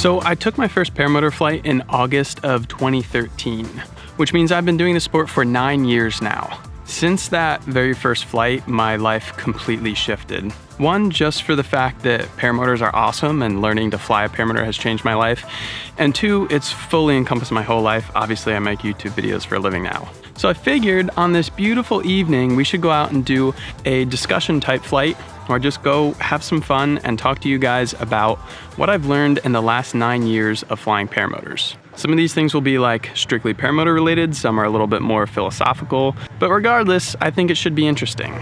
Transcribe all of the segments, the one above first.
So I took my first paramotor flight in August of 2013, which means I've been doing the sport for 9 years now. Since that very first flight, my life completely shifted. One, just for the fact that paramotors are awesome and learning to fly a paramotor has changed my life. And two, it's fully encompassed my whole life. Obviously, I make YouTube videos for a living now. So I figured on this beautiful evening, we should go out and do a discussion type flight, or just go have some fun and talk to you guys about what I've learned in the last 9 years of flying paramotors. Some of these things will be like strictly paramotor related, some are a little bit more philosophical, but regardless, I think it should be interesting.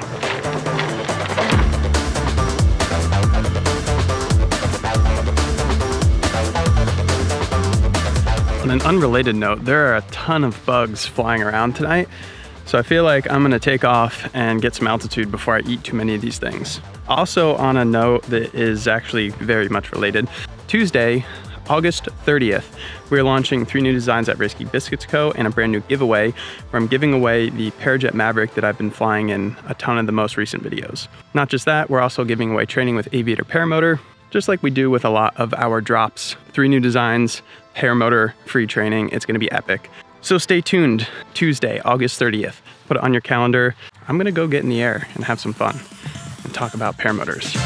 On an unrelated note, there are a ton of bugs flying around tonight, so I feel like I'm gonna take off and get some altitude before I eat too many of these things. Also, on a note that is actually very much related, Tuesday, August 30th, we're launching 3 new designs at Risky Biscuits Co. and a brand new giveaway where I'm giving away the Parajet Maverick that I've been flying in a ton of the most recent videos. Not just that, we're also giving away training with Aviator Paramotor, just like we do with a lot of our drops. 3 new designs, paramotor, free training. It's gonna be epic. So stay tuned, Tuesday, August 30th. Put it on your calendar. I'm gonna go get in the air and have some fun and talk about paramotors.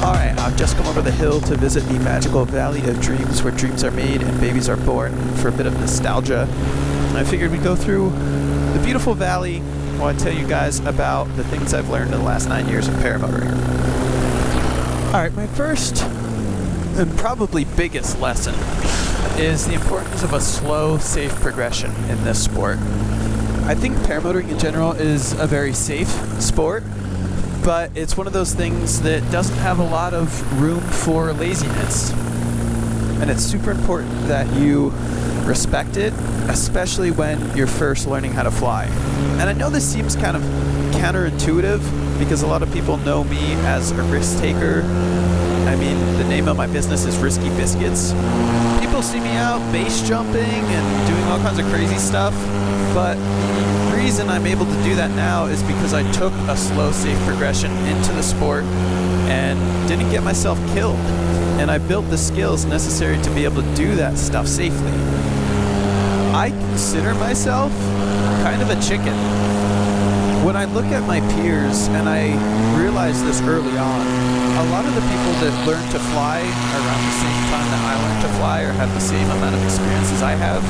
All right, I've just come over the hill to visit the magical Valley of Dreams, where dreams are made and babies are born, for a bit of nostalgia. And I figured we'd go through the beautiful valley while I tell you guys about the things I've learned in the last 9 years of paramotoring. All right, my first and probably biggest lesson is the importance of a slow, safe progression in this sport. I think paramotoring in general is a very safe sport, but it's one of those things that doesn't have a lot of room for laziness. And it's super important that you respect it, especially when you're first learning how to fly. And I know this seems kind of counterintuitive because a lot of people know me as a risk taker. I mean, the name of my business is Risky Biscuits. People see me out base jumping and doing all kinds of crazy stuff, but the reason I'm able to do that now is because I took a slow, safe progression into the sport and didn't get myself killed. And I built the skills necessary to be able to do that stuff safely. I consider myself kind of a chicken. When I look at my peers, and I realized this early on, a lot of the people that learn to fly around the same time that I learned to fly or have the same amount of experience as I have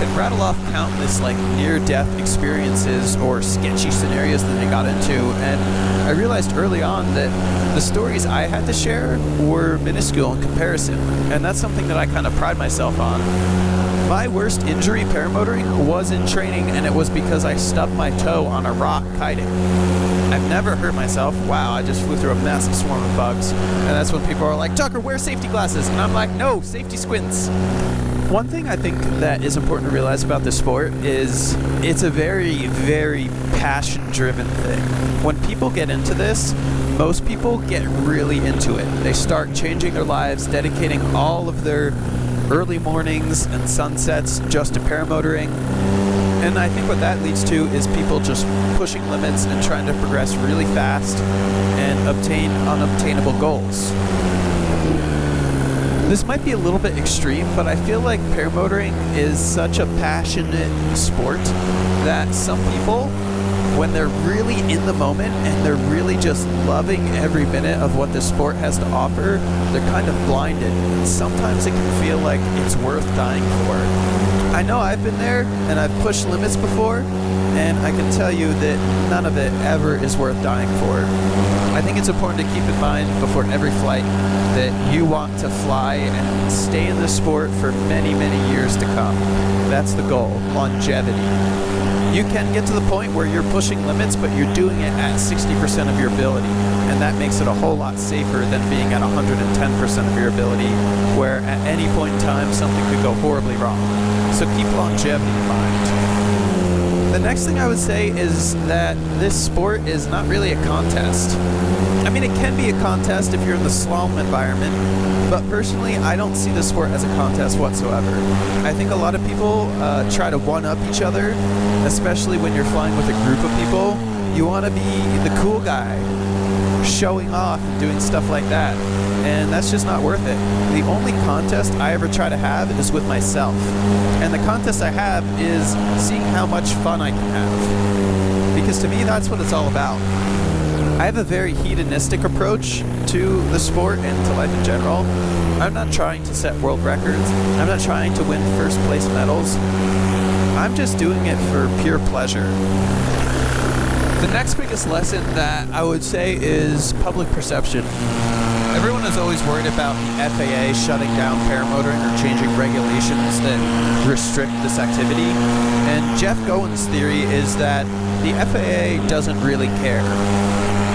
can rattle off countless like near-death experiences or sketchy scenarios that they got into. And I realized early on that the stories I had to share were minuscule in comparison. And that's something that I kind of pride myself on. My worst injury paramotoring was in training, and it was because I stubbed my toe on a rock kiting. I've never hurt myself. Wow, I just flew through a massive swarm of bugs. And that's when people are like, Tucker, wear safety glasses. And I'm like, no, safety squints. One thing I think that is important to realize about this sport is it's a very, very passion-driven thing. When people get into this, most people get really into it. They start changing their lives, dedicating all of their early mornings and sunsets just to paramotoring. And I think what that leads to is people just pushing limits and trying to progress really fast and obtain unobtainable goals. This might be a little bit extreme, but I feel like paramotoring is such a passionate sport that some people, when they're really in the moment and they're really just loving every minute of what this sport has to offer, they're kind of blinded. Sometimes it can feel like it's worth dying for. I know I've been there and I've pushed limits before, and I can tell you that none of it ever is worth dying for. I think it's important to keep in mind before every flight that you want to fly and stay in the sport for many, many years to come. That's the goal, longevity. You can get to the point where you're pushing limits, but you're doing it at 60% of your ability. And that makes it a whole lot safer than being at 110% of your ability, where at any point in time, something could go horribly wrong. So keep longevity in mind. The next thing I would say is that this sport is not really a contest. I mean, it can be a contest if you're in the slalom environment, but personally, I don't see the sport as a contest whatsoever. I think a lot of people try to one-up each other, especially when you're flying with a group of people, You want to be the cool guy, showing off and doing stuff like that. And that's just not worth it. The only contest I ever try to have is with myself. And the contest I have is seeing how much fun I can have. Because to me, that's what it's all about. I have a very hedonistic approach to the sport and to life in general. I'm not trying to set world records. I'm not trying to win first place medals. I'm just doing it for pure pleasure. The next biggest lesson that I would say is public perception. Everyone is always worried about the FAA shutting down paramotoring or changing regulations that restrict this activity. And Jeff Gowen's theory is that the FAA doesn't really care.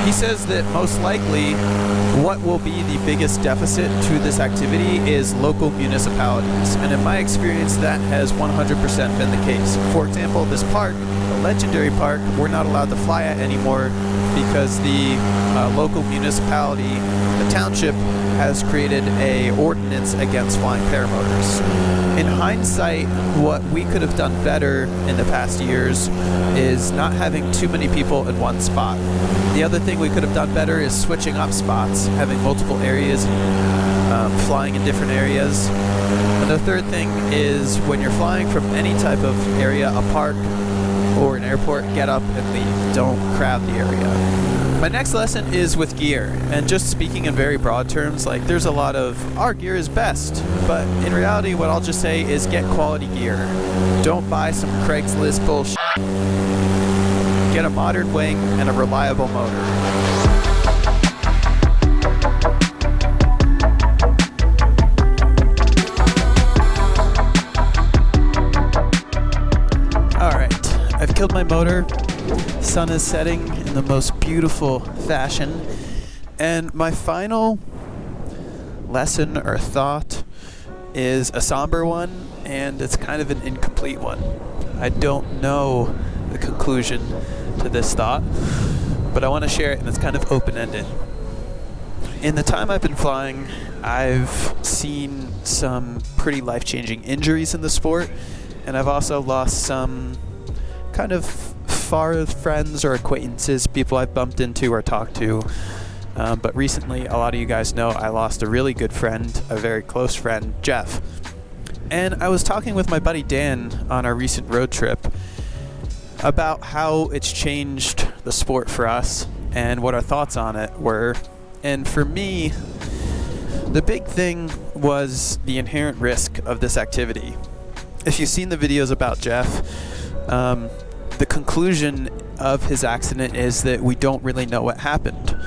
He says that most likely what will be the biggest deficit to this activity is local municipalities. And in my experience, that has 100% been the case. For example, this park, the legendary park, we're not allowed to fly at anymore because the local municipality, the township, has created a ordinance against flying paramotors. In hindsight, what we could have done better in the past years is not having too many people in one spot. The other thing we could have done better is switching up spots, having multiple areas, flying in different areas. And the third thing is when you're flying from any type of area, a park or an airport, get up and leave. Don't crowd the area. My next lesson is with gear, and just speaking in very broad terms, like there's a lot of our gear is best, but in reality what I'll just say is get quality gear. Don't buy some Craigslist bullshit. Get a modern wing and a reliable motor. Alright, I've killed my motor. Sun is setting in the most beautiful fashion. And my final lesson or thought is a somber one, and it's kind of an incomplete one. I don't know the conclusion to this thought, but I want to share it, and it's kind of open-ended. In the time I've been flying, I've seen some pretty life-changing injuries in the sport, and I've also lost some kind of far friends or acquaintances, people I've bumped into or talked to. But recently, a lot of you guys know I lost a really good friend, a very close friend, Jeff. And I was talking with my buddy Dan on our recent road trip about how it's changed the sport for us and what our thoughts on it were. And for me, the big thing was the inherent risk of this activity. If you've seen the videos about Jeff, the conclusion of his accident is that we don't really know what happened.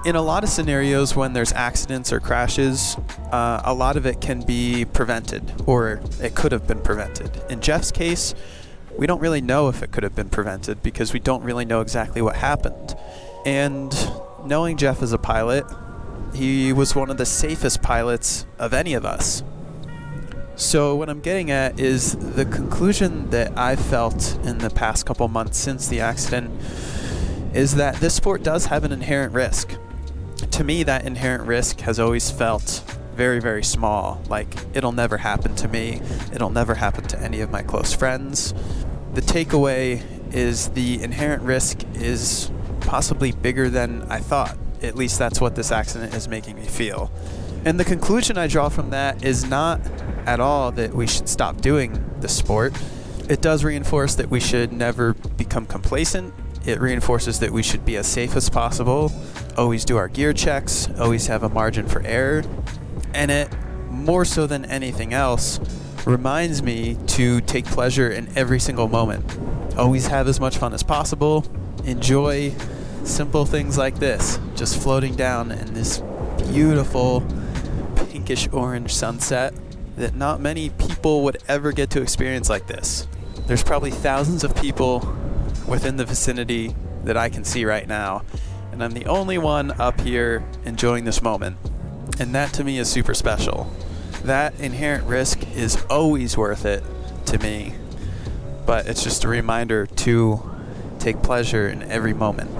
In a lot of scenarios when there's accidents or crashes, a lot of it can be prevented, or it could have been prevented. In Jeff's case, we don't really know if it could have been prevented because we don't really know exactly what happened. And knowing Jeff as a pilot, he was one of the safest pilots of any of us. So what I'm getting at is the conclusion that I've felt in the past couple months since the accident is that this sport does have an inherent risk. To me, that inherent risk has always felt very, very small. Like, it'll never happen to me. It'll never happen to any of my close friends. The takeaway is the inherent risk is possibly bigger than I thought. At least that's what this accident is making me feel. And the conclusion I draw from that is not at all that we should stop doing the sport. It does reinforce that we should never become complacent. It reinforces that we should be as safe as possible, always do our gear checks, always have a margin for error. And it, more so than anything else, reminds me to take pleasure in every single moment. Always have as much fun as possible. Enjoy simple things like this, just floating down in this beautiful pinkish orange sunset that not many people would ever get to experience like this. There's probably thousands of people within the vicinity that I can see right now, and I'm the only one up here enjoying this moment. And that to me is super special. That inherent risk is always worth it to me, but it's just a reminder to take pleasure in every moment.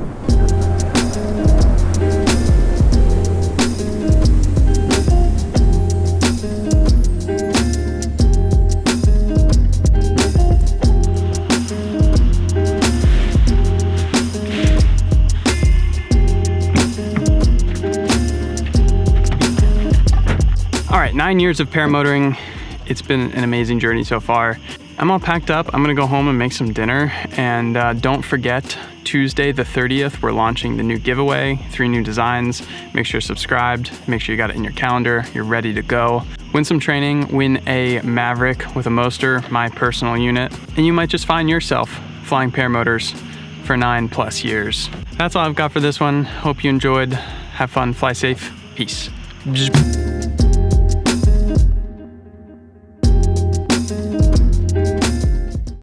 9 years of paramotoring. It's been an amazing journey so far. I'm all packed up. I'm gonna go home and make some dinner. And don't forget, Tuesday the 30th, we're launching the new giveaway, 3 new designs. Make sure you're subscribed, make sure you got it in your calendar, you're ready to go. Win some training, win a Maverick with a Moster, my personal unit, and you might just find yourself flying paramotors for 9+ years. That's all I've got for this one. Hope you enjoyed. Have fun, fly safe, peace.